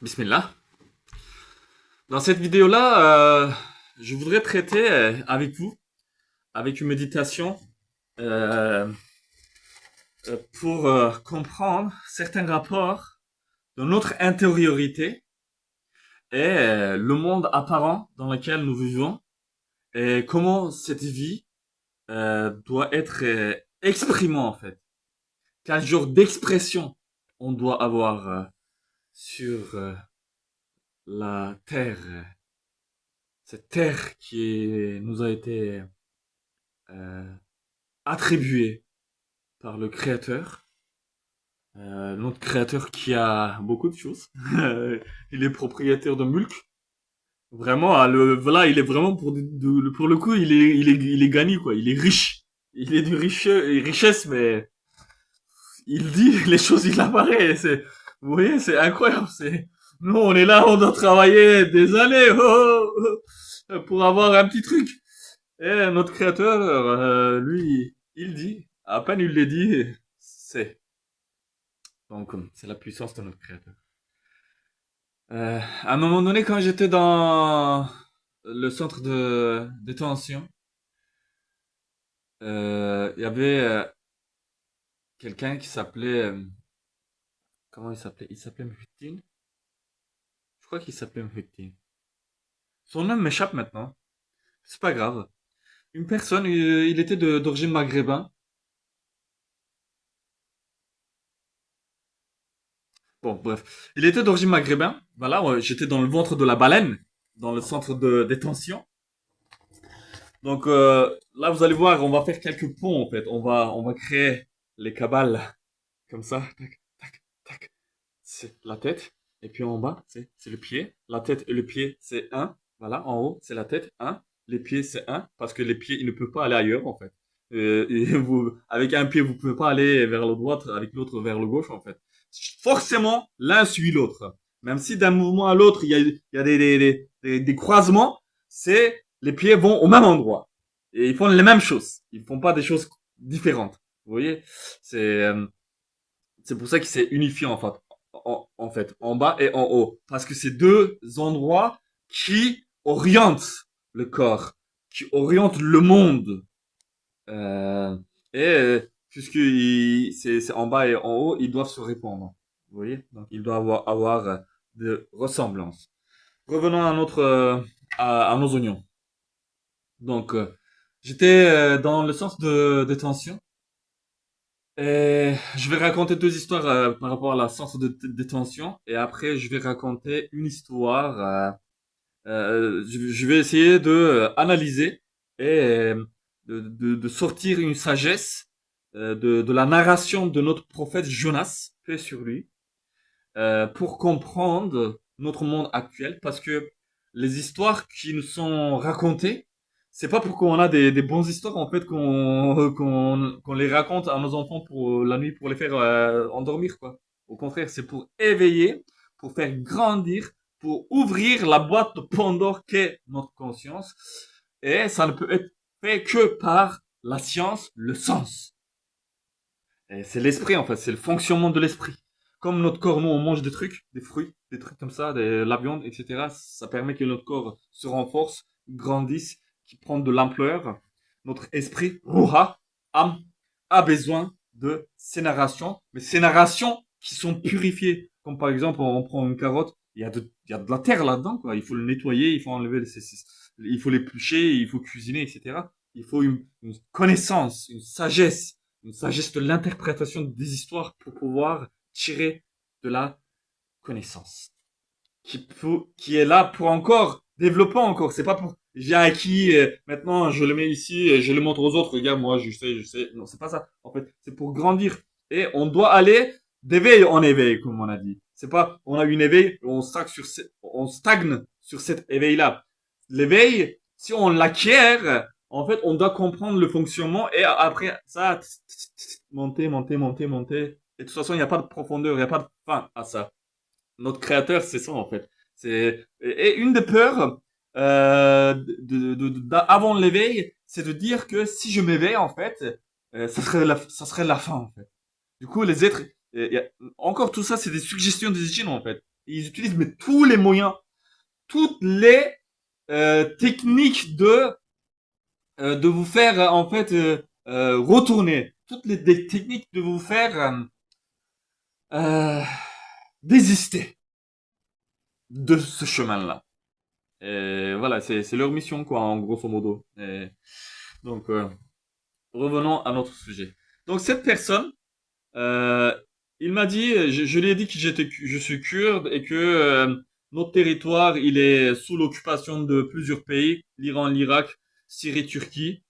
Bismillah. Dans cette vidéo-là, je voudrais traiter avec vous, avec une méditation, euh, pour comprendre certains rapports de notre intériorité et le monde apparent dans lequel nous vivons et comment cette vie doit être exprimée en fait. Quel genre d'expression on doit avoir sur la terre, cette terre nous a été euh, attribuée par le créateur. Notre créateur qui a beaucoup de choses. Il est propriétaire de Mulk. Vraiment, voilà, il est vraiment pour le coup, il est gagné quoi. Il est riche. Il est du richesse, mais il dit les choses, il apparaît. Vous voyez, c'est incroyable. Nous, on est là, on doit travailler des années pour avoir un petit truc. Et notre créateur, lui, il dit, à peine il le dit, c'est. Donc, c'est la puissance de notre créateur. À un moment donné, quand j'étais dans le centre de détention, il y avait quelqu'un qui s'appelait, comment il s'appelait? Il s'appelait Mhutin. Je crois qu'il s'appelait Mhutin. Son nom m'échappe maintenant. C'est pas grave. Une personne, il était d'origine maghrébin. Bon, bref. Il était d'origine maghrébin. Voilà, ouais, j'étais dans le ventre de la baleine, dans le centre de détention. Donc là, vous allez voir, on va faire quelques ponts en fait. On va créer les cabales comme ça. Tac, tac, tac. C'est la tête. Et puis en bas, c'est le pied. La tête et le pied, c'est un. Voilà, en haut, c'est la tête, un. Les pieds, c'est un. Parce que les pieds, ils ne peuvent pas aller ailleurs en fait. Et avec un pied, vous pouvez pas aller vers le droite, avec l'autre vers le gauche en fait. Forcément, l'un suit l'autre. Même si d'un mouvement à l'autre, il y a des croisements, les pieds vont au même endroit. Et ils font les mêmes choses. Ils font pas des choses différentes. Vous voyez? C'est, euh, c'est pour ça qu'il s'est unifié en fait, en bas et en haut. Parce que c'est deux endroits qui orientent le corps, qui orientent le monde. Euh, et puisque c'est en bas et en haut, ils doivent se répondre. Vous voyez? Donc il doit avoir de ressemblances. Revenons à à nos oignons. Donc j'étais dans le sens de détention. Et je vais raconter deux histoires par rapport à la sens de détention et après je vais raconter une histoire. Je vais essayer de analyser et de sortir une sagesse de la narration de notre prophète Jonas, paix sur lui, pour comprendre notre monde actuel, parce que les histoires qui nous sont racontées, c'est pas pour qu'on a des bonnes histoires en fait qu'on les raconte à nos enfants pour la nuit pour les faire endormir quoi. Au contraire, c'est pour éveiller, pour faire grandir, pour ouvrir la boîte de Pandore qu'est notre conscience. Et ça ne peut être fait que par la science, le sens. Et c'est l'esprit en fait, c'est le fonctionnement de l'esprit. Comme notre corps, nous on mange des trucs, des fruits, des trucs comme ça, la viande, etc. Ça permet que notre corps se renforce, grandisse, qui prend de l'ampleur. Notre esprit, ruha, âme, a besoin de ces narrations, mais ces narrations qui sont purifiées. Comme par exemple, on prend une carotte, il y a de la terre là-dedans, quoi. Il faut le nettoyer, il faut enlever, il faut l'éplucher, il faut cuisiner, etc. Il faut une connaissance, une sagesse de l'interprétation des histoires pour pouvoir tirer de la connaissance. Qui est là pour encore développer encore. C'est pas pour j'ai acquis, maintenant je le mets ici et je le montre aux autres. Regarde, moi je sais, je sais. Non, c'est pas ça. En fait, c'est pour grandir. Et on doit aller d'éveil en éveil, comme on a dit. C'est pas, on a une éveil, on stagne sur cet éveil-là. L'éveil, si on l'acquiert, en fait, on doit comprendre le fonctionnement et après ça, monter, monter, monter, monter. Et de toute façon, il n'y a pas de profondeur, il n'y a pas de fin à ça. Notre créateur, c'est ça en fait. Et une des peurs avant l'éveil, c'est de dire que si je m'éveille en fait, ça serait la fin en fait. Du coup, les êtres, encore tout ça, c'est des suggestions des djinns en fait. Ils utilisent mais tous les moyens, toutes les techniques de vous faire en fait retourner, toutes les des techniques de vous faire euh, désister de ce chemin-là. Et voilà, c'est leur mission quoi, en grosso modo. Et donc revenons à notre sujet. Donc cette personne, euh, il m'a dit, je lui ai dit que je suis kurde et que notre territoire, il est sous l'occupation de plusieurs pays, l'Iran, l'Irak, Syrie, Turquie,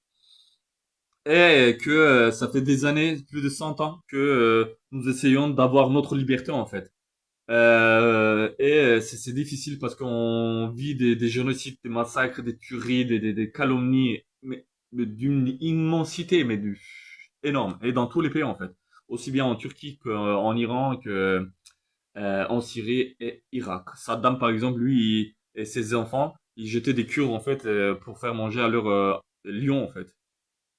et que ça fait des années, plus de 100 ans, que nous essayons d'avoir notre liberté en fait. C'est difficile parce qu'on vit des génocides, des massacres, des tueries, des calomnies, mais d'une immensité, mais énorme. Et dans tous les pays en fait, aussi bien en Turquie qu'en Iran que en Syrie et Irak. Saddam par exemple, lui et ses enfants, ils jetaient des Kurdes en fait pour faire manger à leurs lions en fait.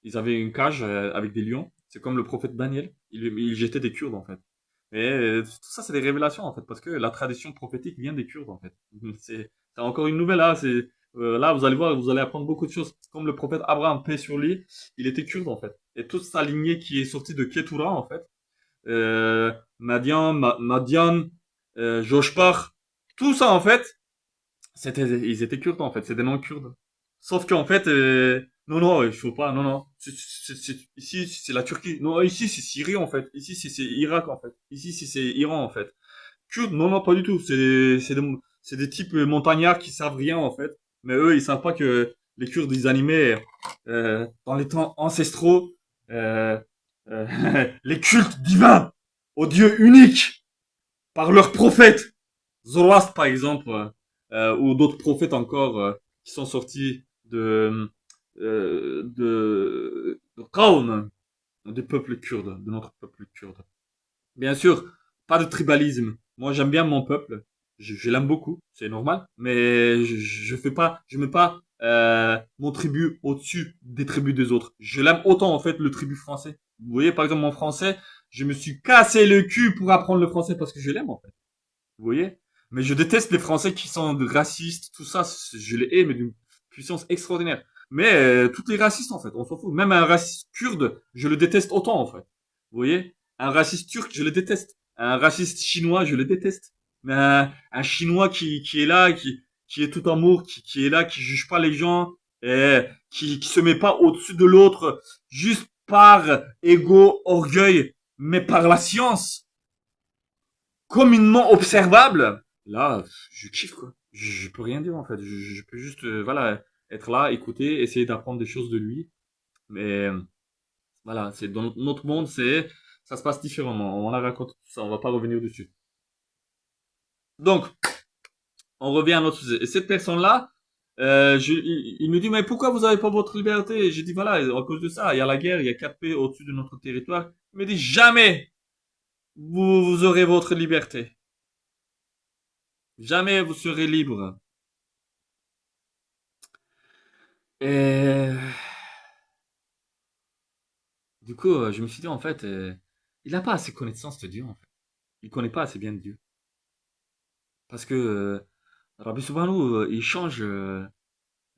Ils avaient une cage avec des lions. C'est comme le prophète Daniel. Il jetait des Kurdes en fait. Et tout ça, c'est des révélations en fait, parce que la tradition prophétique vient des Kurdes en fait. C'est encore une nouvelle là. C'est là, vous allez voir, vous allez apprendre beaucoup de choses. Comme le prophète Abraham, paix sur lui, il était kurde en fait. Et toute sa lignée qui est sortie de Ketura en fait, Madian, Joshpar, tout ça en fait, ils étaient kurdes en fait, c'est des noms kurdes. Sauf qu'en fait, non, non, il faut pas, non, non. Ici, c'est la Turquie. Non, ici, c'est Syrie en fait. Ici, c'est Irak en fait. Ici, c'est Iran en fait. Kurdes, non, non, pas du tout. C'est des types montagnards qui savent rien en fait. Mais eux, ils savent pas que les Kurdes, ils animaient dans les temps ancestraux euh, les cultes divins aux dieux uniques par leurs prophètes. Zoroastre, par exemple, ou d'autres prophètes encore qui sont sortis de Qawm, du peuple kurde, de notre peuple kurde. Bien sûr, pas de tribalisme. Moi, j'aime bien mon peuple. Je l'aime beaucoup, c'est normal. Mais je mets pas mon tribu au-dessus des tribus des autres. Je l'aime autant en fait le tribu français. Vous voyez, par exemple, mon français, je me suis cassé le cul pour apprendre le français parce que je l'aime en fait. Vous voyez? Mais je déteste les Français qui sont racistes, tout ça, je les hais, mais d'une puissance extraordinaire. Mais toutes les racistes, en fait, on s'en fout. Même un raciste kurde, je le déteste autant, en fait. Vous voyez? Un raciste turc, je le déteste. Un raciste chinois, je le déteste. Mais un Chinois qui est là, qui est tout amour, qui est là, qui juge pas les gens, et qui se met pas au-dessus de l'autre, juste par ego, orgueil, mais par la science communément observable, là, je kiffe quoi. Je peux rien dire en fait. Je peux juste voilà être là, écouter, essayer d'apprendre des choses de lui. Mais voilà, c'est dans notre monde, c'est ça se passe différemment. On la raconte tout ça, on va pas revenir dessus. Donc, on revient à notre sujet. Et cette personne-là, il me dit mais pourquoi vous avez pas votre liberté? Et j'ai dit voilà, à cause de ça, il y a la guerre, il y a 4 pays au-dessus de notre territoire. Il me dit jamais vous aurez votre liberté. Jamais vous serez libre. Et du coup, je me suis dit, en fait, il n'a pas assez connaissance de Dieu, en fait. Il connaît pas assez bien Dieu. Parce que Rabbi Subhanahu, il change,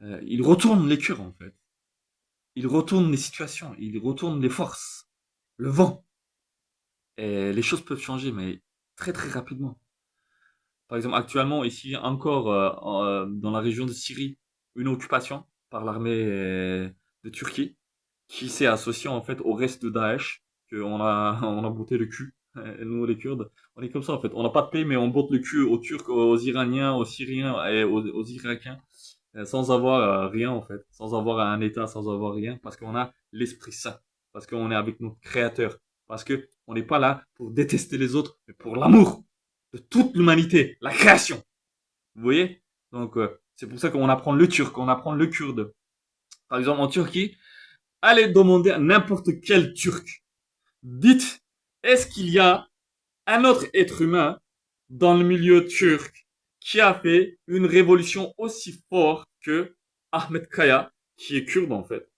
il retourne les cœurs, en fait. Il retourne les situations, il retourne les forces, le vent. Et les choses peuvent changer, mais très très rapidement. Par exemple, actuellement, ici, encore dans la région de Syrie, une occupation par l'armée de Turquie, qui s'est associée en fait au reste de Daesh, on a botté le cul. Nous, les Kurdes, on est comme ça en fait. On n'a pas de paix, mais on botte le cul aux Turcs, aux Iraniens, aux Syriens et aux Irakiens, sans avoir rien en fait, sans avoir un État, sans avoir rien, parce qu'on a l'Esprit Saint, parce qu'on est avec notre Créateur, parce que on n'est pas là pour détester les autres, mais pour l'amour de toute l'humanité, la création. Vous voyez? Donc, c'est pour ça qu'on apprend le turc, on apprend le kurde. Par exemple, en Turquie, allez demander à n'importe quel turc. Dites, est-ce qu'il y a un autre être humain dans le milieu turc qui a fait une révolution aussi forte que Ahmed Kaya, qui est kurde en fait,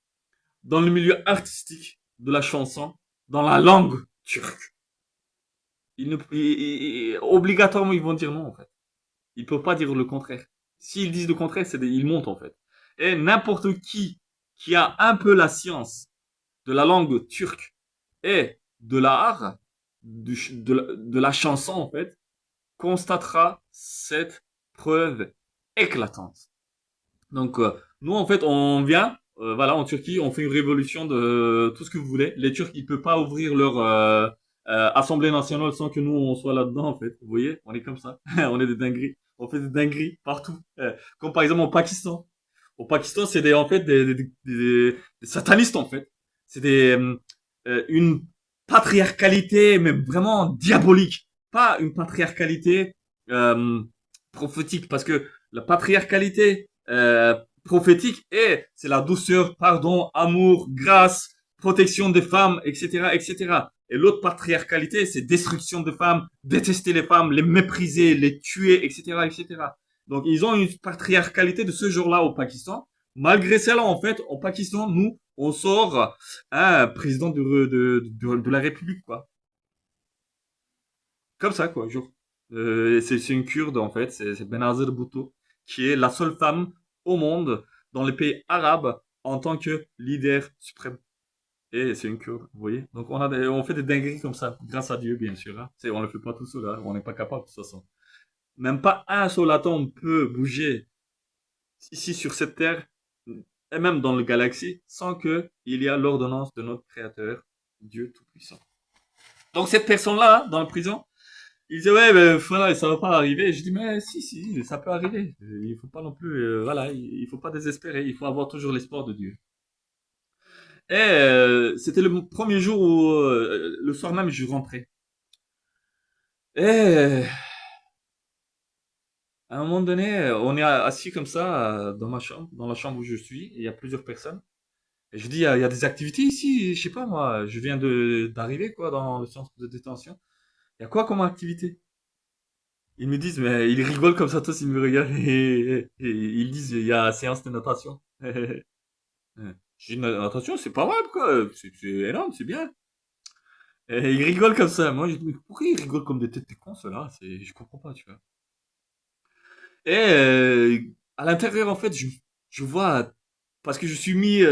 dans le milieu artistique de la chanson, dans la langue turque? Obligatoirement, ils vont dire non en fait. Ils peuvent pas dire le contraire. S'ils disent le contraire, ils montent en fait. Et n'importe qui a un peu la science de la langue turque et de l'art, de la chanson en fait, constatera cette preuve éclatante. Donc, nous, en fait, on vient, voilà, en Turquie, on fait une révolution de tout ce que vous voulez. Les Turcs, ils peuvent pas ouvrir leur assemblée nationale sans que nous, on soit là-dedans, en fait. Vous voyez, on est comme ça. On est des dingueries. On fait des dingueries partout. Comme par exemple au Pakistan. Au Pakistan, c'est en fait des satanistes, en fait. C'est une patriarcalité, mais vraiment diabolique. Pas une patriarcalité euh, prophétique, parce que la patriarcalité prophétique et c'est la douceur, pardon, amour, grâce, protection des femmes, etc., etc. Et l'autre patriarcalité, c'est destruction de femmes, détester les femmes, les mépriser, les tuer, etc., etc. Donc ils ont une patriarcalité de ce genre-là au Pakistan. Malgré cela, en fait, au Pakistan, nous, on sort un président de la République, quoi. Comme ça, quoi, jour. C'est une Kurde, en fait, c'est Benazir Bhutto, qui est la seule femme au monde, dans les pays arabes, en tant que leader suprême. Et c'est une Kurde, vous voyez. Donc on fait des dingueries comme ça, grâce à Dieu, bien sûr. Hein. On le fait pas tout seul, hein. On n'est pas capable de toute façon. Même pas un seul atome peut bouger ici sur cette terre, et même dans la galaxie, sans que il y a l'ordonnance de notre Créateur, Dieu Tout-Puissant. Donc cette personne-là, dans la prison, il disait ouais, ben, voilà, ça va pas arriver. Je dis mais si, ça peut arriver. Il faut pas non plus, voilà, il faut pas désespérer. Il faut avoir toujours l'espoir de Dieu. Et c'était le premier jour où le soir même je rentrais. Et à un moment donné, on est assis comme ça dans ma chambre, dans la chambre où je suis. Et il y a plusieurs personnes. Et je dis il y a des activités ici. Je sais pas moi. Je viens de d'arriver quoi dans le centre de détention. Il y a quoi comme activité? Ils me disent, mais ils rigolent comme ça, tous, ils me regardent et ils disent, il y a séance de natation. J'ai dit, natation, c'est pas mal, quoi. C'est énorme, c'est bien. Et ils rigolent comme ça. Moi, je dis, mais pourquoi ils rigolent comme des têtes de cons, ceux-là? Je comprends pas, tu vois. Et à l'intérieur, en fait, je vois, parce que je suis mis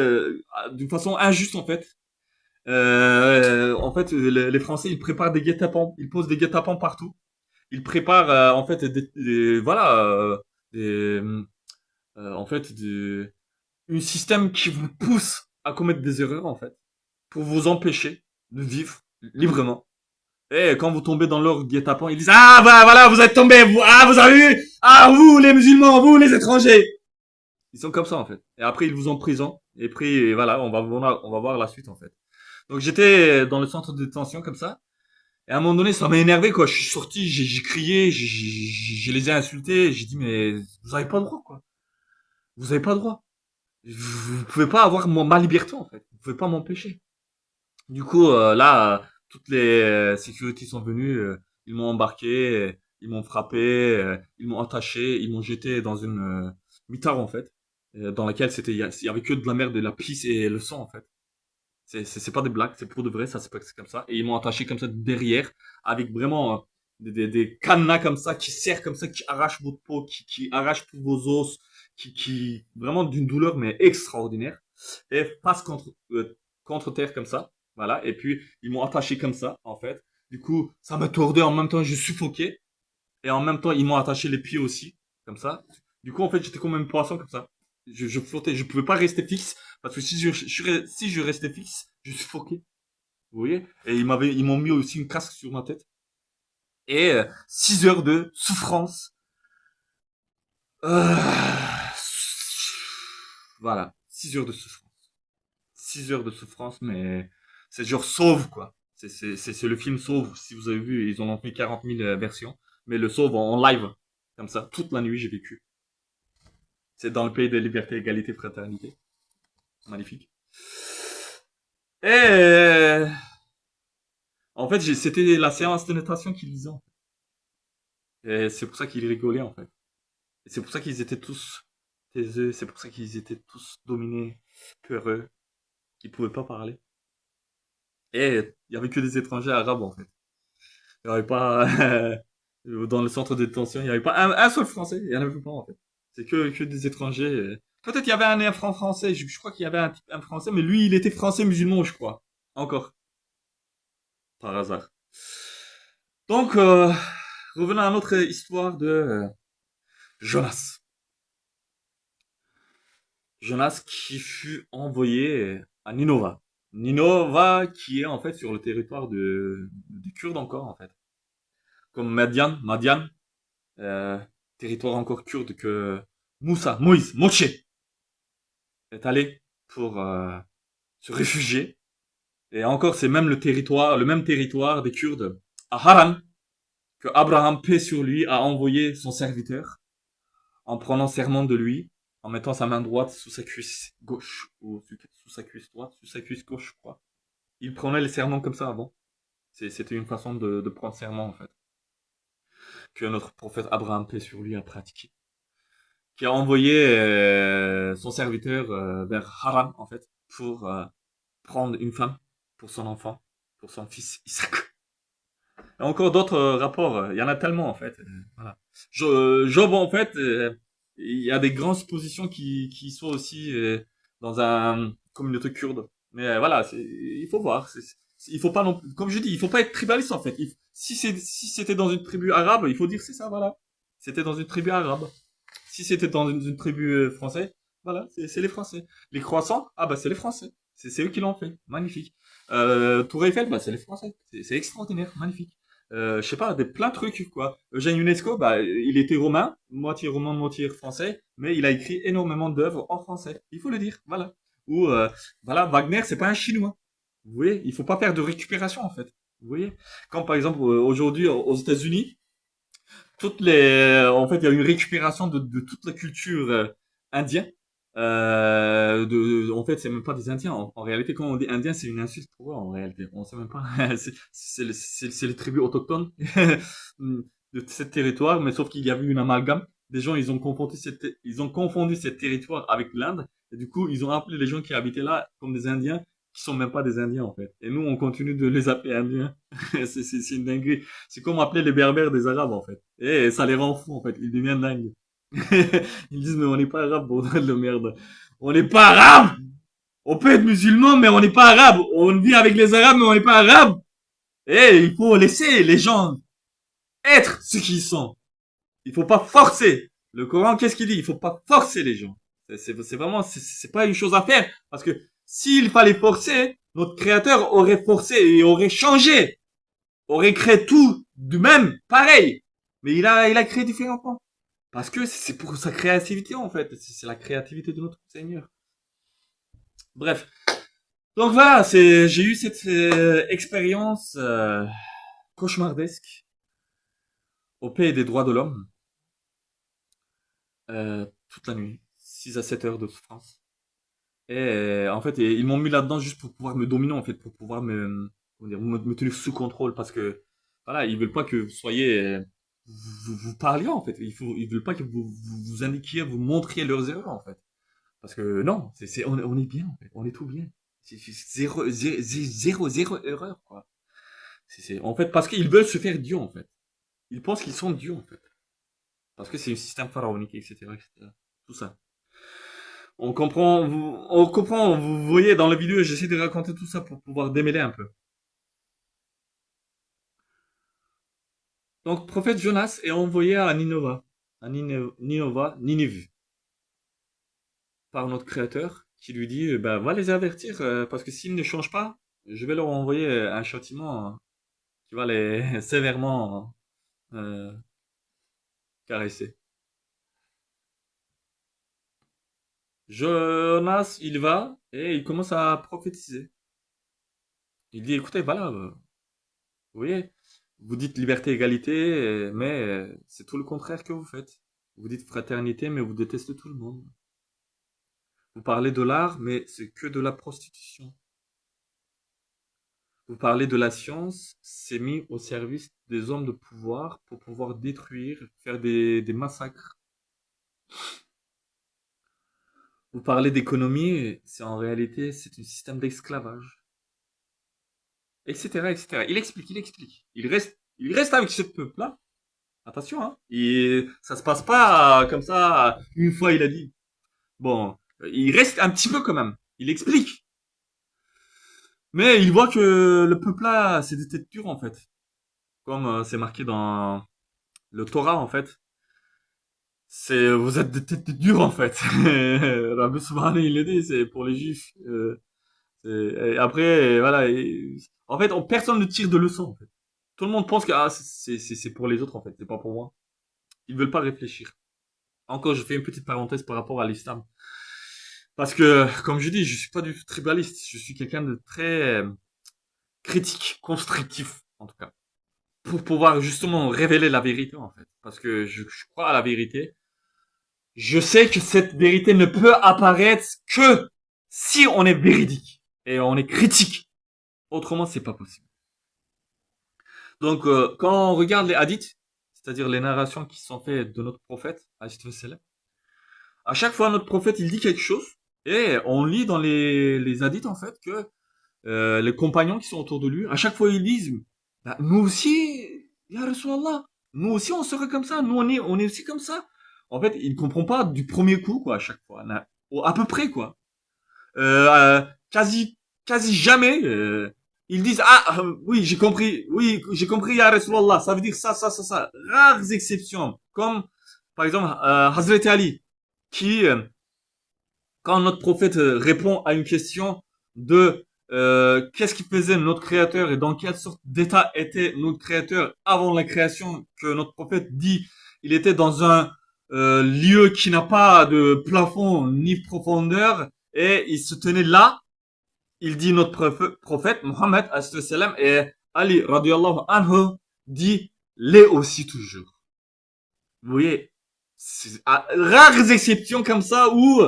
d'une façon injuste, en fait, les Français, ils préparent des guet-apens. Ils posent des guet-apens partout. Ils préparent, en fait, voilà, des, en fait, un système qui vous pousse à commettre des erreurs, en fait, pour vous empêcher de vivre librement. Et quand vous tombez dans leur guet-apens, ils disent ah bah voilà vous êtes tombés vous vous avez vu vous les musulmans vous les étrangers ils sont comme ça en fait et après ils vous emprisonnent et puis voilà on va voir la suite en fait donc j'étais dans le centre de détention comme ça et à un moment donné ça m'a énervé quoi je suis sorti j'ai crié je les ai insultés j'ai dit mais vous avez pas le droit quoi vous avez pas le droit vous pouvez pas avoir ma liberté en fait vous pouvez pas m'empêcher. Du coup, là, toutes les sécurités sont venues, ils m'ont embarqué, ils m'ont frappé, ils m'ont attaché, ils m'ont jeté dans une mitard en fait, dans laquelle il y avait que de la merde, de la pisse et le sang en fait. C'est pas des blagues, c'est pour de vrai, ça s'est passé comme ça. Et ils m'ont attaché comme ça derrière, avec vraiment des cadenas comme ça, qui serrent comme ça, qui arrachent votre peau, qui arrachent tous vos os, vraiment d'une douleur mais extraordinaire. Et passe contre terre comme ça, voilà. Et puis ils m'ont attaché comme ça, en fait. Du coup, ça me tordait en même temps, je suffoquais. Et en même temps, ils m'ont attaché les pieds aussi, comme ça. Du coup, en fait, j'étais comme un poisson comme ça. Je flottais, je pouvais pas rester fixe parce que si je restais fixe, je suffoquais. Vous voyez? Et ils m'ont mis aussi une casque sur ma tête. Et 6 heures de souffrance. Euh, Voilà, 6 heures de souffrance. 6 heures de souffrance, mais c'est genre Sauve, quoi. C'est le film Sauve. Si vous avez vu, ils en ont fait 40 000 versions. Mais le Sauve en live, comme ça, toute la nuit, j'ai vécu. C'est dans le pays de liberté, égalité, fraternité. Magnifique. Et en fait, c'était la séance de natation qu'ils lisaient. Et c'est pour ça qu'ils rigolaient, en fait. Et c'est pour ça qu'ils étaient tous taiseux. C'est pour ça qu'ils étaient tous dominés, peureux, qu'ils pouvaient pas parler. Et il y avait que des étrangers arabes, en fait. Il y avait pas Dans le centre de détention, il n'y avait pas un seul Français. Il y en avait pas, en fait. C'est que des étrangers. Peut-être il y avait un Français. Je crois qu'il y avait un Français, mais lui, il était français musulman, je crois. Encore. Par hasard. Donc, revenons à notre histoire de Jonas. Jonas qui fut envoyé à Ninova. Ninova qui est en fait sur le territoire des Kurdes encore en fait. Comme Madian, euh, territoire encore kurde que Moïse, Moshe est allé pour se réfugier. Et encore c'est même le même territoire des Kurdes à Haran que Abraham, paix sur lui, a envoyé son serviteur en prenant serment de lui, en mettant sa main droite sous sa cuisse gauche, ou sous sa cuisse droite, sous sa cuisse gauche, je crois. Il prenait les serments comme ça avant. C'était une façon de prendre serment, en fait, que notre prophète Abraham, paix sur lui, a pratiqué. Qui a envoyé son serviteur vers Haran, en fait, pour prendre une femme pour son enfant, pour son fils Isaac. Et encore d'autres rapports, il y en a tellement, en fait. Voilà. Job, en fait, il y a des grandes suppositions qui sont aussi dans un communauté kurde. Mais voilà, il faut voir. Il faut pas non, comme je dis, il faut pas être tribaliste en fait. Si c'était dans une tribu arabe, il faut dire c'est ça, voilà. C'était dans une tribu arabe. Si c'était dans une tribu française, voilà, c'est les Français. Les croissants, ah bah c'est les Français. C'est eux qui l'ont fait, magnifique. Tour Eiffel, bah c'est les Français. C'est extraordinaire, magnifique. Je sais pas, plein de trucs quoi. Eugène Ionesco, bah il était romain, moitié français, mais il a écrit énormément d'œuvres en français. Il faut le dire, voilà. Ou voilà, Wagner, c'est pas un chinois. Vous voyez, il faut pas faire de récupération en fait. Vous voyez, quand par exemple aujourd'hui aux États-Unis, en fait, il y a une récupération de toute la culture indienne. En fait, c'est même pas des Indiens. En réalité, quand on dit Indien, c'est une insulte pour eux. En réalité, on sait même pas. C'est les tribus autochtones de ce territoire, mais sauf qu'il y avait une amalgame. Des gens, ils ont confondu ce territoire avec l'Inde, et du coup, ils ont appelé les gens qui habitaient là comme des Indiens, qui sont même pas des Indiens en fait. Et nous, on continue de les appeler Indiens. C'est une dinguerie. C'est comme appeler les Berbères des Arabes en fait. Et ça les rend fous en fait. Ils deviennent dingues. Ils disent mais on n'est pas arabe, bordel de merde. On n'est pas arabe. On peut être musulman mais on n'est pas arabe. On vit avec les arabes mais on n'est pas arabe. Et il faut laisser les gens être ce qu'ils sont. Il faut pas forcer. Le Coran, qu'est-ce qu'il dit? Il faut pas forcer les gens. C'est vraiment, c'est pas une chose à faire. Parce que s'il fallait forcer, notre créateur aurait forcé et aurait changé. Aurait créé tout du même, pareil. Mais il a créé différemment. Parce que c'est pour sa créativité, en fait. C'est la créativité de notre Seigneur. Bref. Donc voilà, j'ai eu cette expérience cauchemardesque au pays des droits de l'homme. Toute la nuit. 6 à 7 heures de souffrance. Et en fait, ils m'ont mis là-dedans juste pour pouvoir me dominer, en fait, pour pouvoir comment dire, me tenir sous contrôle. Parce que, voilà, ils veulent pas que vous soyez, vous parliez, en fait. Ils veulent pas que vous indiquiez, vous montriez leurs erreurs, en fait. Parce que non, on est bien, en fait. On est tout bien. C'est zéro erreur, quoi. En fait, parce qu'ils veulent se faire Dieu, en fait. Ils pensent qu'ils sont Dieu, en fait. Parce que c'est un système pharaonique, etc., etc. Tout ça. Vous voyez, dans la vidéo, j'essaie de raconter tout ça pour pouvoir démêler un peu. Donc, prophète Jonas est envoyé à Ninova, Ninive, par notre créateur, qui lui dit, bah, va les avertir, parce que s'ils ne changent pas, je vais leur envoyer un châtiment qui va les sévèrement euh, caresser. Jonas, il va et il commence à prophétiser. Il dit, écoutez, voilà, vous voyez, vous dites liberté, égalité, mais c'est tout le contraire que vous faites. Vous dites fraternité, mais vous détestez tout le monde. Vous parlez de l'art, mais c'est que de la prostitution. Vous parlez de la science, c'est mis au service des hommes de pouvoir pour pouvoir détruire, faire des massacres. Vous parlez d'économie, c'est en réalité, c'est un système d'esclavage. Etc., etc. Il explique. Il reste avec ce peuple-là, Attention, hein. Et ça se passe pas comme ça, une fois il a dit. Bon, il reste un petit peu quand même. Il explique. Mais il voit que le peuple là, c'est des têtes dures en fait. Comme c'est marqué dans le Torah en fait. Vous êtes des têtes dures en fait. Rabbi Subhanahu il le dit, c'est pour les juifs. Et après, voilà. En fait, personne ne tire de leçon en fait. Tout le monde pense que ah, c'est pour les autres en fait, c'est pas pour moi. Ils veulent pas réfléchir. Encore, je fais une petite parenthèse par rapport à l'islam. Parce que, comme je dis, je suis pas du tout tribaliste. Je suis quelqu'un de très critique, constructif, en tout cas. Pour pouvoir justement révéler la vérité, en fait. Parce que je crois à la vérité. Je sais que cette vérité ne peut apparaître que si on est véridique. Et on est critique. Autrement, c'est pas possible. Donc, quand on regarde les hadiths, c'est-à-dire les narrations qui sont faites de notre prophète, à chaque fois notre prophète il dit quelque chose, et on lit dans les hadiths en fait que les compagnons qui sont autour de lui, à chaque fois ils disent, bah, nous aussi, ya Rasulallah, nous aussi on serait comme ça, nous on est aussi comme ça. En fait, ils ne comprennent pas du premier coup quoi à chaque fois, à peu près quoi. Quasi quasi jamais ils disent ah oui j'ai compris ya Rasulallah, ça veut dire ça. Rares exceptions comme par exemple Hazrat Ali qui quand notre prophète répond à une question de qu'est-ce qui faisait notre créateur et dans quelle sorte d'état était notre créateur avant la création, que notre prophète dit il était dans un lieu qui n'a pas de plafond ni profondeur et il se tenait là. Il dit notre prophète Mohammed salam et Ali radiallahu anhu dit l'est aussi toujours. Vous voyez, rares exceptions comme ça où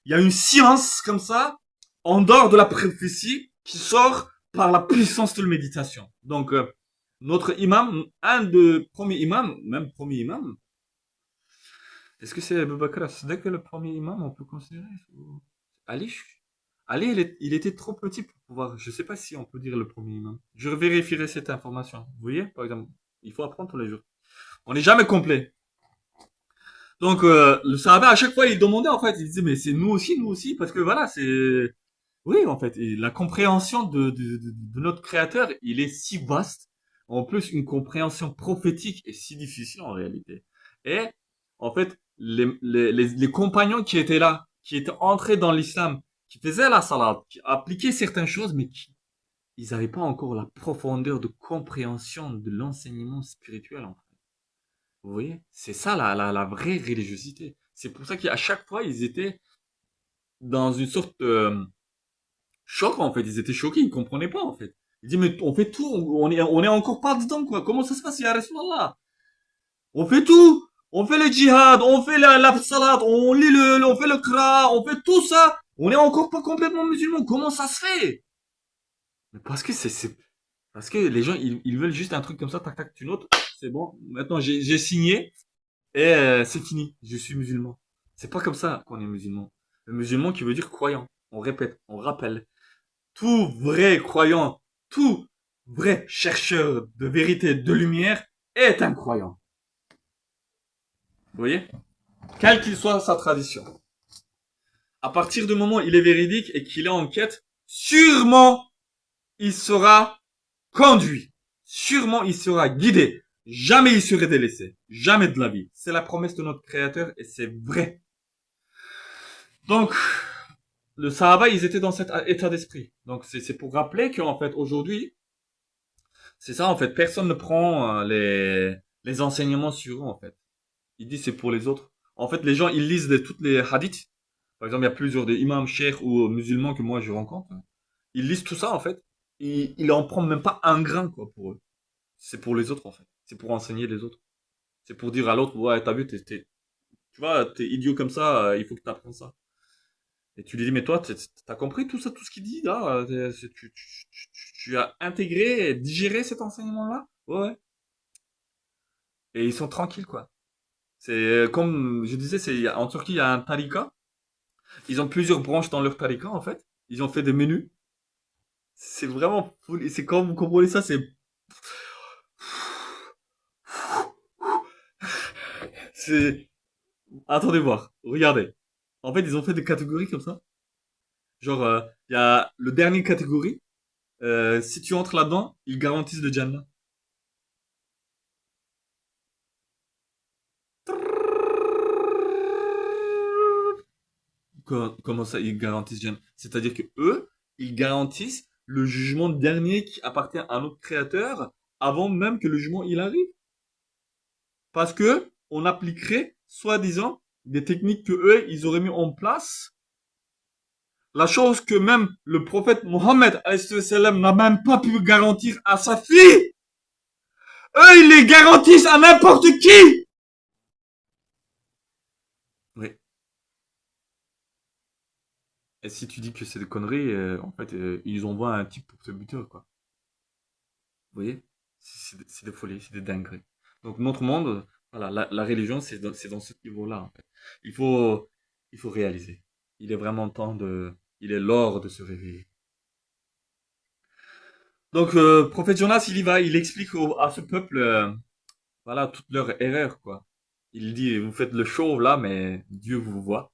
il y a une science comme ça, en dehors de la prophétie, qui sort par la puissance de la méditation. Donc, notre imam, un des premiers imams, même premier imam, est-ce que c'est Abu Bakr as-Siddiq le premier imam, on peut considérer Ali, Ali il était trop petit pour pouvoir, je sais pas si on peut dire le premier imam. Je vérifierai cette information. Vous voyez, par exemple, il faut apprendre tous les jours. On n'est jamais complet. Donc le Sahaba à chaque fois il demandait en fait, il disait mais c'est nous aussi parce que voilà c'est oui en fait et la compréhension de notre créateur il est si vaste, en plus une compréhension prophétique est si difficile en réalité. Et en fait les compagnons qui étaient là, qui étaient entrés dans l'islam, qui faisaient la salade, qui appliquaient certaines choses mais qui ils n'avaient pas encore la profondeur de compréhension de l'enseignement spirituel en fait. Vous voyez? C'est ça la vraie religiosité. C'est pour ça qu'à chaque fois, ils étaient dans une sorte de choc, en fait. Ils étaient choqués, ils comprenaient pas, en fait. Ils disent, mais on fait tout, on est encore pas dedans, quoi. Comment ça se passe, ya Rasulallah? On fait tout! On fait le djihad, on fait la salade, on lit on fait le kra, on fait tout ça. On est encore pas complètement musulmans. Comment ça se fait? Mais parce que parce que les gens, ils veulent juste un truc comme ça, tac, tac, tu notes, c'est bon. Maintenant, j'ai signé. Et c'est fini, je suis musulman. C'est pas comme ça qu'on est musulman. Le musulman qui veut dire croyant. On répète, on rappelle. Tout vrai croyant, tout vrai chercheur de vérité, de lumière est un croyant. Vous voyez? Quelle qu'il soit sa tradition. À partir du moment où il est véridique et qu'il est en quête, sûrement il sera conduit. Sûrement il sera guidé. Jamais il serait délaissé. Jamais de la vie. C'est la promesse de notre créateur et c'est vrai. Donc, le Sahaba, ils étaient dans cet état d'esprit. Donc, c'est pour rappeler qu'en fait, aujourd'hui, c'est ça, en fait, personne ne prend les enseignements sur eux, en fait. Ils disent c'est pour les autres. En fait, les gens, ils lisent toutes les hadiths. Par exemple, il y a plusieurs des imams, cheikhs ou musulmans que moi je rencontre. Ils lisent tout ça, en fait. Ils en prennent même pas un grain, quoi, pour eux. C'est pour les autres, en fait. C'est pour enseigner les autres. C'est pour dire à l'autre, ouais, t'as vu, tu vois, t'es idiot comme ça, il faut que t'apprennes ça. Et tu lui dis, mais toi, t'as compris tout ça, tout ce qu'il dit là? Tu as intégré, digéré cet enseignement-là? Ouais, ouais. Et ils sont tranquilles, quoi. C'est comme je disais, en Turquie, il y a un tarika. Ils ont plusieurs branches dans leur tarika, en fait. Ils ont fait des menus. C'est vraiment fou. C'est comme vous comprenez ça, c'est C'est... Attendez voir, regardez. En fait, ils ont fait des catégories comme ça. Genre, il y a le dernier catégorie. Si tu entres là-dedans, ils garantissent le Jannah. Comment ça, ils garantissent Jannah? C'est-à-dire que eux, ils garantissent le jugement dernier qui appartient à notre Créateur avant même que le jugement il arrive. Parce que on appliquerait, soi-disant, des techniques que eux, ils auraient mis en place. La chose que même le prophète Mohammed n'a même pas pu garantir à sa fille. Eux, ils les garantissent à n'importe qui. Oui. Et si tu dis que c'est des conneries, en fait, ils envoient un type pour te buter, quoi. Vous voyez? C'est des folies, c'est des dingueries. Donc notre monde, voilà, la religion, c'est dans ce niveau-là, en fait. Il faut, il faut réaliser. Il est vraiment temps de, il est l'heure de se réveiller. Donc, prophète Jonas, il y va, il explique à ce peuple, voilà, toutes leurs erreurs, quoi. Il dit, vous faites le show là, mais Dieu vous voit.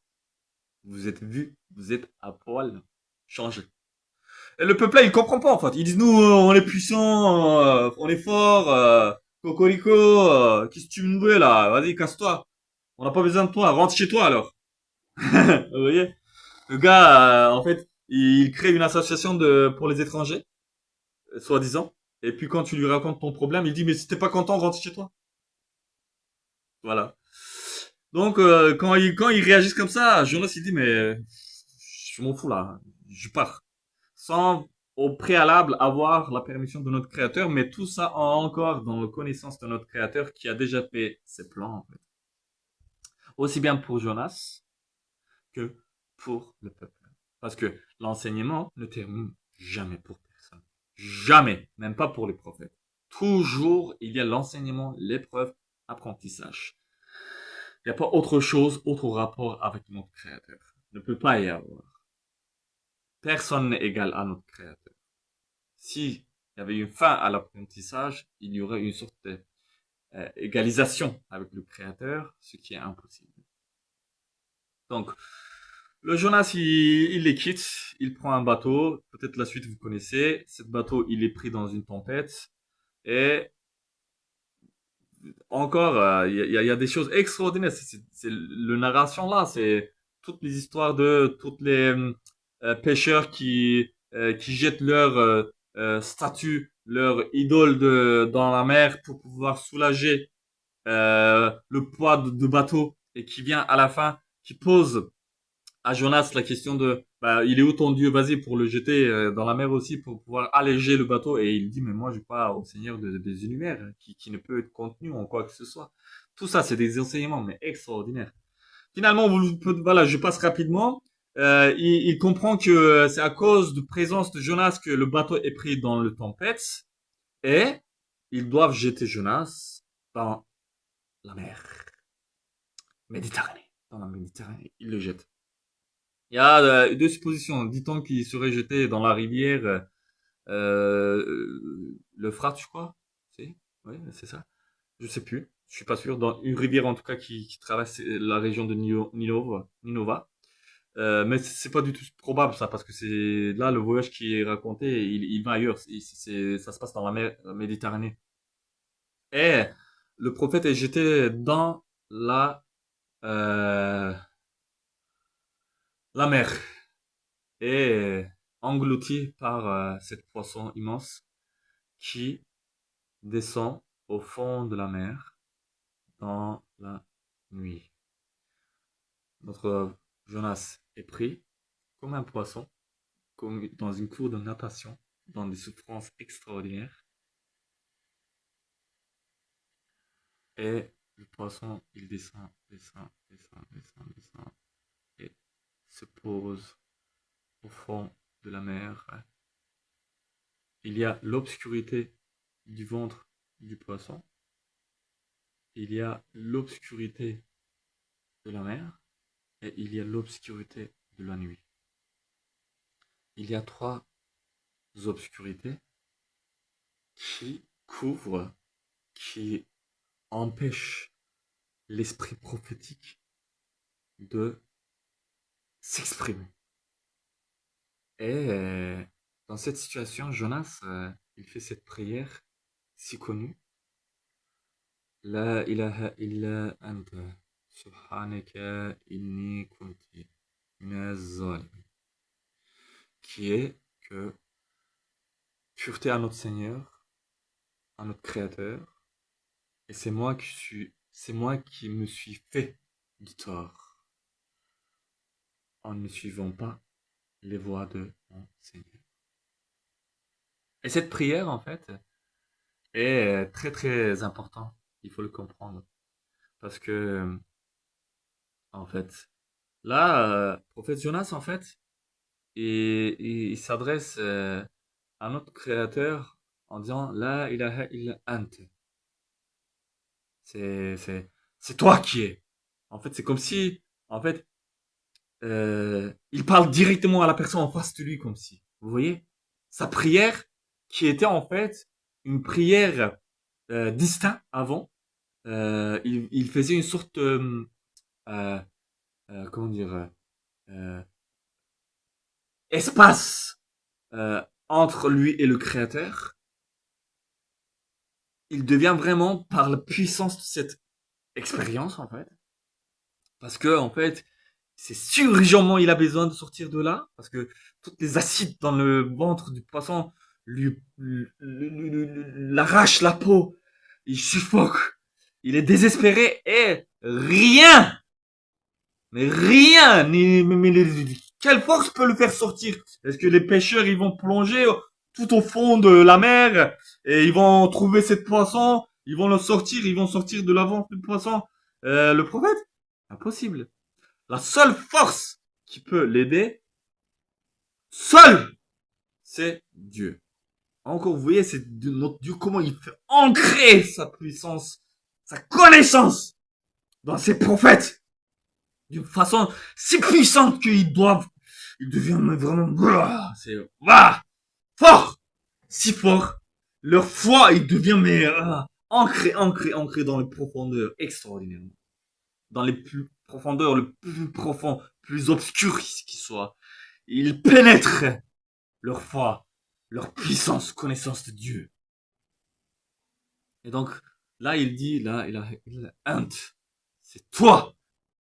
Vous êtes vus, vous êtes à poil. Changez. Et le peuple là, il comprend pas en fait. Ils disent nous, on est puissants, on est forts, cocorico, qu'est-ce que tu me veux là? Vas-y, casse-toi. On n'a pas besoin de toi, rentre chez toi alors. Vous voyez? Le gars, en fait, il crée une association pour les étrangers, soi-disant. Et puis quand tu lui racontes ton problème, il dit mais si t'es pas content, rentre chez toi. Voilà. Donc quand ils réagissent comme ça, Jonas il dit mais je m'en fous là, je pars. Sans au préalable avoir la permission de notre créateur, mais tout ça encore dans la connaissance de notre créateur qui a déjà fait ses plans en fait. Aussi bien pour Jonas que pour le peuple. Parce que l'enseignement ne termine jamais pour personne. Jamais, même pas pour les prophètes. Toujours, il y a l'enseignement, l'épreuve, apprentissage. Il n'y a pas autre chose, autre rapport avec notre Créateur. Il ne peut pas y avoir. Personne n'est égal à notre Créateur. Si il y avait une fin à l'apprentissage, il y aurait une sorte d'égalisation avec le Créateur, ce qui est impossible. Donc, le Jonas, il les quitte, il prend un bateau, peut-être la suite vous connaissez. Ce bateau, il est pris dans une tempête et encore, il y a des choses extraordinaires. C'est le narration là, c'est toutes les histoires de toutes les pêcheurs qui jettent leur statue, leur idole dans la mer pour pouvoir soulager le poids de bateau et qui vient à la fin, qui pose à Jonas la question de bah, il est où ton Dieu, vas-y pour le jeter dans la mer aussi pour pouvoir alléger le bateau et il dit mais moi je pas au Seigneur des univers qui ne peut être contenu en quoi que ce soit. Tout ça c'est des enseignements mais extraordinaires. Finalement voilà je passe rapidement. Il comprend que c'est à cause de présence de Jonas que le bateau est pris dans le tempête et ils doivent jeter Jonas dans la mer Méditerranée. Dans la Méditerranée, ils le jettent. Il y a deux suppositions. Dit-on qu'il serait jeté dans la rivière l'Euphrate, je crois. C'est, oui, c'est ça. Je sais plus. Je suis pas sûr. Dans une rivière en tout cas qui traverse la région de Ninova. Mais c'est pas du tout probable ça parce que c'est là le voyage qui est raconté. Il va ailleurs. Ça se passe dans la mer Méditerranée. Et le prophète est jeté dans la euh, la mer. Et englouti par cette poisson immense qui descend au fond de la mer dans la nuit. Notre Jonas est pris comme un poisson, comme dans une cour de natation, dans des souffrances extraordinaires. Et le poisson, il descend, descend, descend, descend, descend, et se pose au fond de la mer. Il y a l'obscurité du ventre du poisson. Il y a l'obscurité de la mer et il y a l'obscurité de la nuit. Il y a trois obscurités qui couvrent, qui empêchent l'esprit prophétique de s'exprimer. Et dans cette situation, Jonas, il fait cette prière si connue. La ilaha illa anta, subhanaka inni kunti minaz zalimin. Qui est que pureté à notre Seigneur, à notre Créateur, et c'est moi qui me suis fait du tort en ne suivant pas les voies de mon Seigneur. Et cette prière, en fait, est très très importante. Il faut le comprendre. Parce que, en fait, là, prophète Jonas, en fait, il s'adresse à notre Créateur en disant La ilaha illa ant. C'est, c'est, c'est toi qui es. En fait, c'est comme si, en fait, il parle directement à la personne en face de lui, comme si. Vous voyez? Sa prière, qui était en fait une prière distincte avant, il faisait une sorte, euh, comment dire, euh, espace entre lui et le Créateur. Il devient vraiment par la puissance de cette expérience, en fait. Parce que, en fait, c'est sûr, urgentement, il a besoin de sortir de là. Parce que toutes les acides dans le ventre du poisson l'arrachent la peau. Il suffoque. Il est désespéré et rien, mais rien, quelle force peut le faire sortir? Est-ce que les pêcheurs, ils vont plonger tout au fond de la mer et ils vont trouver cette poisson, ils vont le sortir, ils vont sortir de l'avant du poisson le prophète? Impossible. La seule force qui peut l'aider, seul, c'est Dieu. Encore, vous voyez, c'est notre Dieu, comment il fait ancrer sa puissance, sa connaissance dans ses prophètes d'une façon si puissante qu'ils doivent, ils deviennent vraiment, c'est, fort, si fort. Leur foi, il devient, mais, ancré dans les profondeurs extraordinairement. Dans les plus profondeurs, le plus profond, plus obscur qui soit. Ils pénètrent leur foi, leur puissance, connaissance de Dieu. Et donc, là, il dit, là, il a honte. C'est toi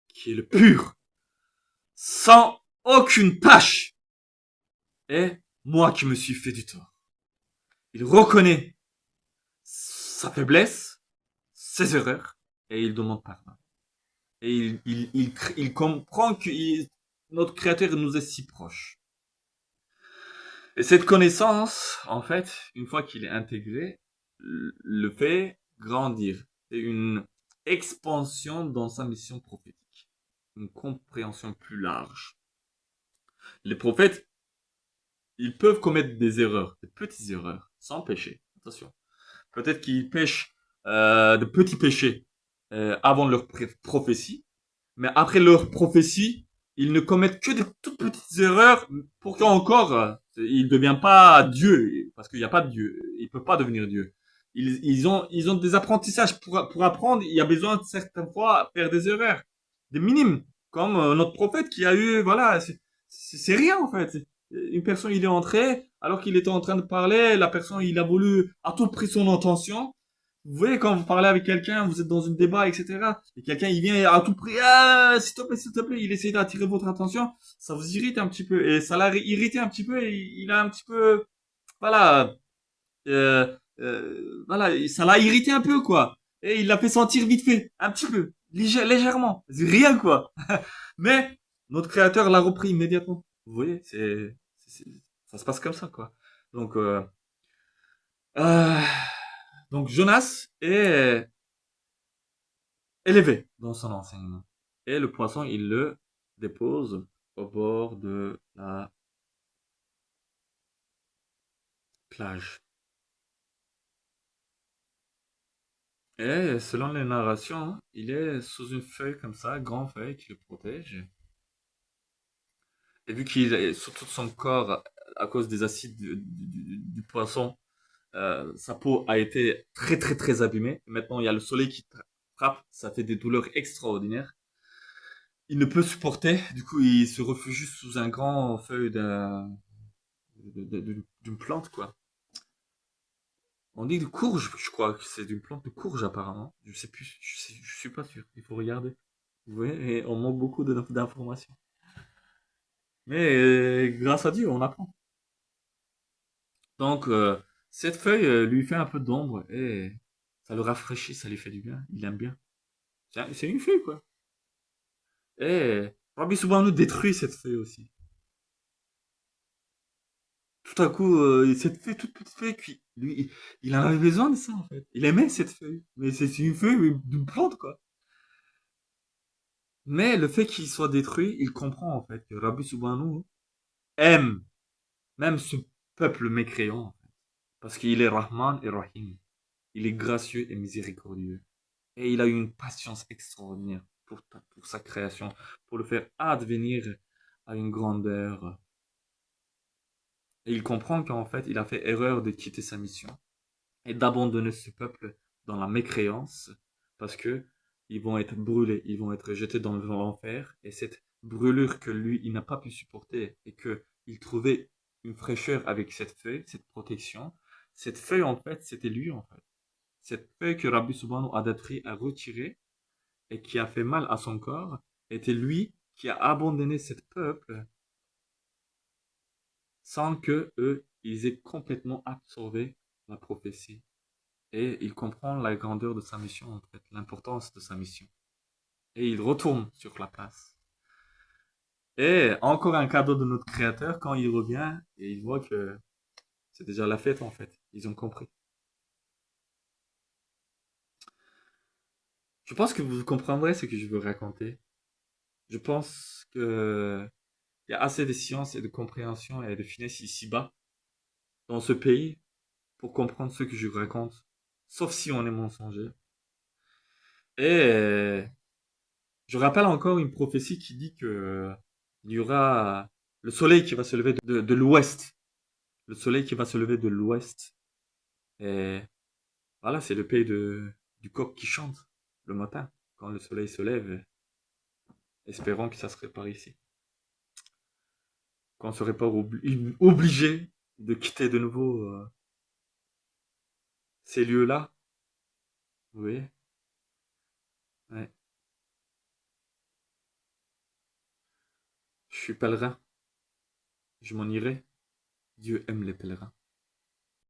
qui es le pur, sans aucune tâche. Et moi qui me suis fait du tort. Il reconnaît sa faiblesse, ses erreurs, et il demande pardon. Et il comprend que notre Créateur nous est si proche. Et cette connaissance, en fait, une fois qu'il est intégré, le fait grandir. C'est une expansion dans sa mission prophétique. Une compréhension plus large. Les prophètes, ils peuvent commettre des erreurs, des petites erreurs, sans péché. Attention. Peut-être qu'ils pêchent de petits péchés avant leur prophétie, mais après leur prophétie, ils ne commettent que de toutes petites erreurs pour qu'encore il ne devient pas Dieu, parce qu'il n'y a pas de Dieu, il peut pas devenir Dieu. Ils ont des apprentissages pour apprendre. Il y a besoin de certaines fois faire des erreurs, des minimes, comme notre prophète qui a eu, voilà, c'est rien en fait. Une personne, il est entré, alors qu'il était en train de parler, la personne, il a voulu à tout prix son intention. Vous voyez, quand vous parlez avec quelqu'un, vous êtes dans un débat, etc. Et quelqu'un, il vient à tout prix, ah, s'il te plaît, il essaie d'attirer votre attention. Ça vous irrite un petit peu. Et ça l'a irrité un petit peu et il a un petit peu, voilà, voilà, ça l'a irrité un peu, quoi. Et il l'a fait sentir vite fait, un petit peu, légèrement. C'est rien, quoi. Mais, notre créateur l'a repris immédiatement. Vous voyez, ça se passe comme ça, quoi. Donc, euh, donc Jonas est élevé dans son enseignement. Et le poisson, il le dépose au bord de la plage. Et selon les narrations, il est sous une feuille comme ça, grande feuille qui le protège. Et vu qu'il est sur tout son corps, à cause des acides du poisson, sa peau a été très très très abîmée. Maintenant, il y a le soleil frappe, ça fait des douleurs extraordinaires. Il ne peut supporter, du coup, il se réfugie sous un grand feuille d'une plante, quoi. On dit de courge, je crois que c'est d'une plante de courge, apparemment. Je sais plus, je suis pas sûr. Il faut regarder. Vous voyez, et on manque beaucoup d'informations. Mais grâce à Dieu, on apprend. Donc, cette feuille lui fait un peu d'ombre et ça le rafraîchit, ça lui fait du bien. Il aime bien. C'est une feuille, quoi. Et Rabbi Subhanahu détruit cette feuille aussi. Tout à coup, cette feuille, toute petite feuille, lui, il en avait besoin de ça, en fait. Il aimait cette feuille. Mais c'est une feuille d'une plante, quoi. Mais le fait qu'il soit détruit, il comprend, en fait, que Rabbi Subhanahu aime même ce peuple mécréant. Parce qu'il est Rahman et Rahim. Il est gracieux et miséricordieux. Et il a eu une patience extraordinaire pour sa création, pour le faire advenir à une grandeur. Et il comprend qu'en fait, il a fait erreur de quitter sa mission et d'abandonner ce peuple dans la mécréance, parce que ils vont être brûlés, ils vont être jetés dans l'enfer, et cette brûlure que lui, il n'a pas pu supporter, et que il trouvait une fraîcheur avec cette feuille, cette protection, cette feuille, en fait, c'était lui, en fait. Cette feuille que Rabbi Subhanahu a détruit, a retiré, et qui a fait mal à son corps, était lui qui a abandonné ce peuple sans que eux, ils aient complètement absorbé la prophétie. Et il comprend la grandeur de sa mission, en fait, l'importance de sa mission. Et il retourne sur la place. Et encore un cadeau de notre créateur quand il revient et il voit que c'est déjà la fête, en fait. Ils ont compris. Je pense que vous comprendrez ce que je veux raconter. Je pense que il y a assez de science et de compréhension et de finesse ici-bas, dans ce pays, pour comprendre ce que je raconte. Sauf si on est mensonger. Et je rappelle encore une prophétie qui dit que il y aura le soleil qui va se lever de l'ouest. Le soleil qui va se lever de l'ouest. Et voilà, c'est le pays du coq qui chante le matin, quand le soleil se lève. Espérons que ça serait par ici. Qu'on ne serait pas obligé de quitter de nouveau ces lieux-là. Vous voyez? Ouais. Je suis pèlerin. Je m'en irai. Dieu aime les pèlerins.